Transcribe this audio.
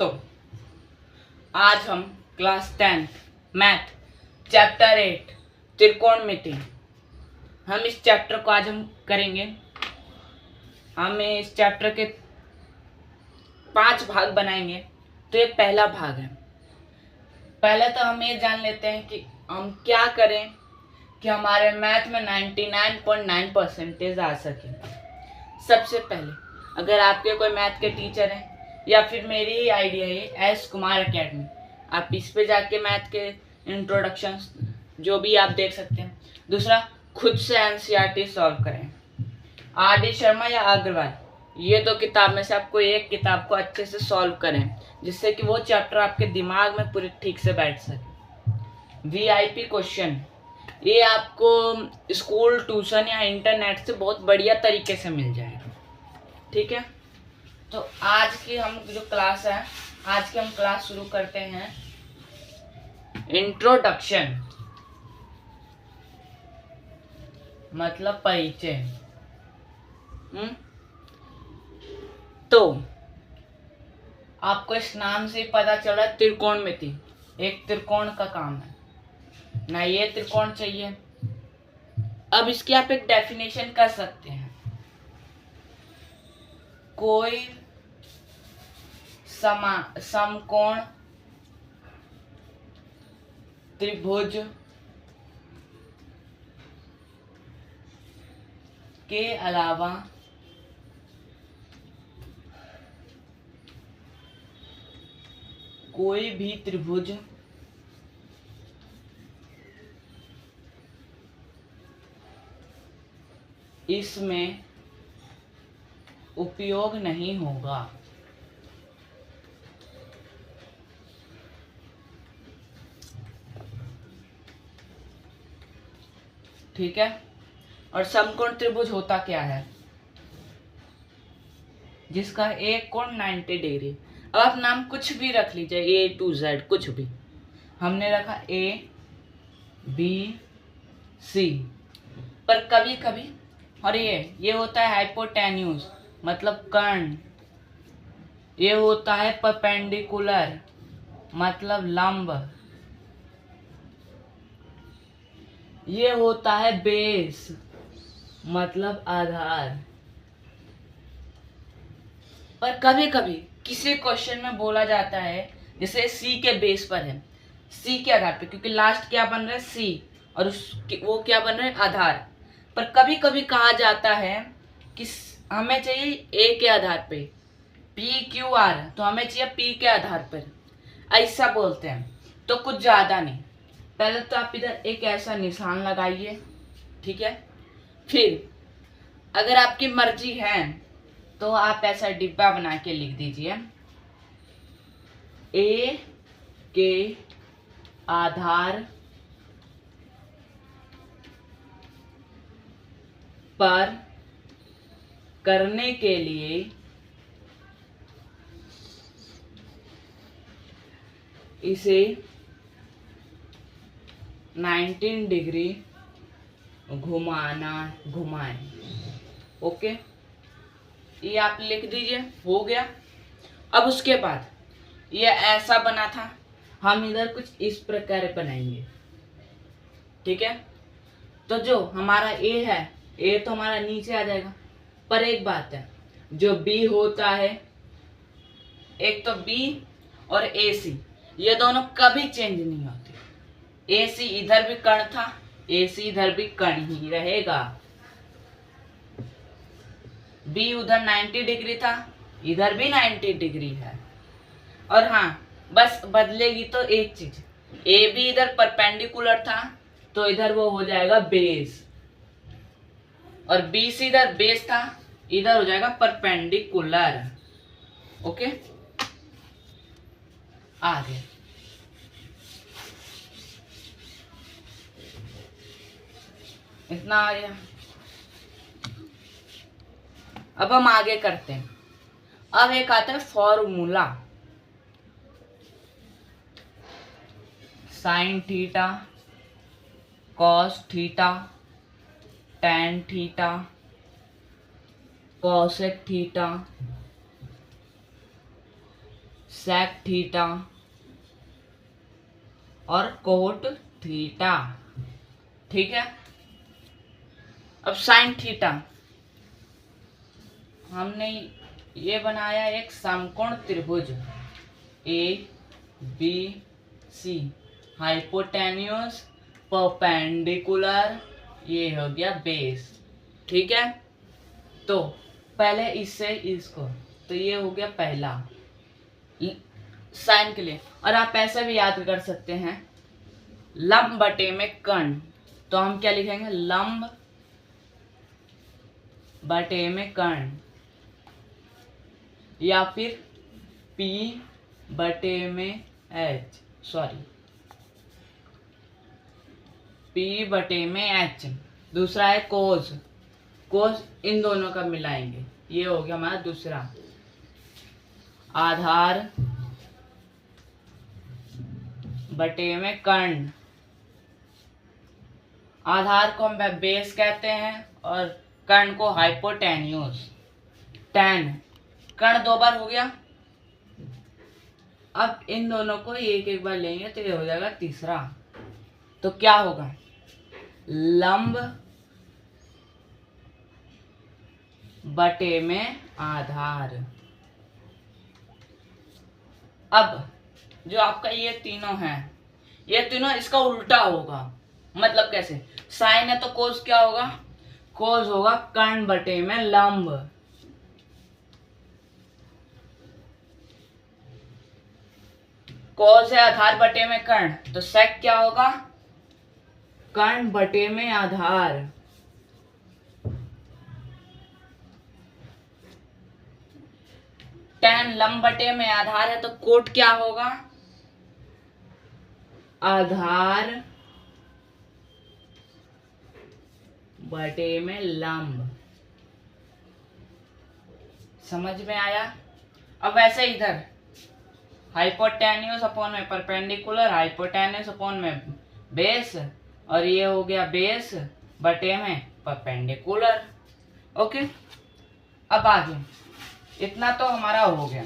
तो आज हम क्लास 10 मैथ चैप्टर 8 त्रिकोणमिति हम इस चैप्टर को आज हम करेंगे। हम इस चैप्टर के 5 भाग बनाएंगे। तो ये पहला भाग है। पहले तो हम ये जान लेते हैं कि हम क्या करें कि हमारे मैथ में 99.9% आ सके। सबसे पहले अगर आपके कोई मैथ के टीचर हैं या फिर मेरी ही आइडिया है एस कुमार एकेडमी, आप इस पे जाके मैथ के इंट्रोडक्शन जो भी आप देख सकते हैं। दूसरा, खुद से एनसीईआरटी सॉल्व करें, आर डी शर्मा या अग्रवाल, ये दो किताब में से आपको एक किताब को अच्छे से सॉल्व करें जिससे कि वो चैप्टर आपके दिमाग में पूरी ठीक से बैठ सके। वीआईपी क्वेश्चन, ये आपको स्कूल, ट्यूशन या इंटरनेट से बहुत बढ़िया तरीके से मिल जाएगा। ठीक है, तो आज की हम जो क्लास है, आज की हम क्लास शुरू करते हैं। इंट्रोडक्शन मतलब परिचय। तो आपको इस नाम से पता चल रहा है त्रिकोणमिति एक त्रिकोण का काम है ना, ये त्रिकोण चाहिए। अब इसकी आप एक डेफिनेशन कर सकते हैं। कोई समकोण त्रिभुज के अलावा कोई भी त्रिभुज इसमें उपयोग नहीं होगा। ठीक है, और समकोण त्रिभुज होता क्या है? जिसका एक कोण 90 डिग्री। अब आप नाम कुछ भी रख लीजिए, ए टू जेड कुछ भी। हमने रखा ए बी सी, पर कभी कभी, और ये होता है हाइपोटेन्यूज मतलब कर्ण, ये होता है परपेंडिकुलर मतलब लंब, ये होता है बेस मतलब आधार। पर कभी कभी किसी क्वेश्चन में बोला जाता है, जैसे सी के बेस पर है, सी के आधार पे, क्योंकि लास्ट क्या बन रहा है सी, और वो क्या बन रहा है आधार। पर कभी कभी कहा जाता है कि हमें चाहिए ए के आधार पे पी क्यू आर, तो हमें चाहिए पी के आधार पर, ऐसा बोलते हैं। तो कुछ ज्यादा नहीं, पहले तो आप इधर एक ऐसा निशान लगाइए। ठीक है, फिर अगर आपकी मर्जी है तो आप ऐसा डिब्बा बना के लिख दीजिए, ए के आधार पर करने के लिए इसे 19 डिग्री घुमाएं। ओके, ये आप लिख दीजिए, हो गया। अब उसके बाद ये ऐसा बना था, हम इधर कुछ इस प्रकार बनाएंगे। ठीक है, तो जो हमारा ए है, ए तो हमारा नीचे आ जाएगा। पर एक बात है, जो बी होता है, एक तो बी और ए सी, ये दोनों कभी चेंज नहीं होते। ए सी इधर भी कर्ण था, ए सी इधर भी कर्ण ही रहेगा। बी उधर 90 डिग्री था, इधर भी 90 डिग्री है। और हाँ, बस बदलेगी तो एक चीज, ए भी इधर परपेंडिकुलर था तो इधर वो हो जाएगा बेस, और बी सी इधर बेस था, इधर हो जाएगा परपेंडिकुलर। ओके, आगे इतना आ गया। अब हम आगे करते हैं। अब एक आता है formula, sine theta cos theta tan theta cosec theta sec theta और कोट थीटा। ठीक है, अब साइन थीटा, हमने ये बनाया एक समकोण त्रिभुज A B C, hypotenuse, perpendicular, ये हो गया बेस। ठीक है, तो पहले इससे इसको, तो ये हो गया पहला साइन के लिए। और आप ऐसे भी याद कर सकते हैं, लंब बटे में कर्ण, तो हम क्या लिखेंगे, लंब बटे में कर्ण, या फिर P बटे में H, सॉरी P बटे में H। दूसरा है कोस, कोस इन दोनों का मिलाएंगे, ये हो गया हमारा दूसरा। आधार बटे में कर्ण, आधार को हम बेस कहते हैं और कर्ण को हाइपोटेन्यूस। टैन, कर्ण 2 बार हो गया, अब इन दोनों को एक एक बार लेंगे तो ये हो जाएगा तीसरा। तो क्या होगा, लंब बटे में आधार। अब जो आपका ये तीनों है, ये तीनों इसका उल्टा होगा। मतलब कैसे, साइन है तो कोस क्या होगा, कोस होगा कर्ण बटे में लंब। कोस है आधार बटे में कर्ण, तो सेक क्या होगा, कर्ण बटे में आधार। टैन लंब बटे में आधार है, तो कोट क्या होगा, आधार बटे में लंब। समझ में आया। अब वैसे इधर हाइपोटेन्यूस अपॉन में परपेंडिकुलर, हाइपोटेन्यूस अपॉन में बेस, और ये हो गया बेस बटे में परपेंडिकुलर। ओके, अब आगे इतना तो हमारा हो गया।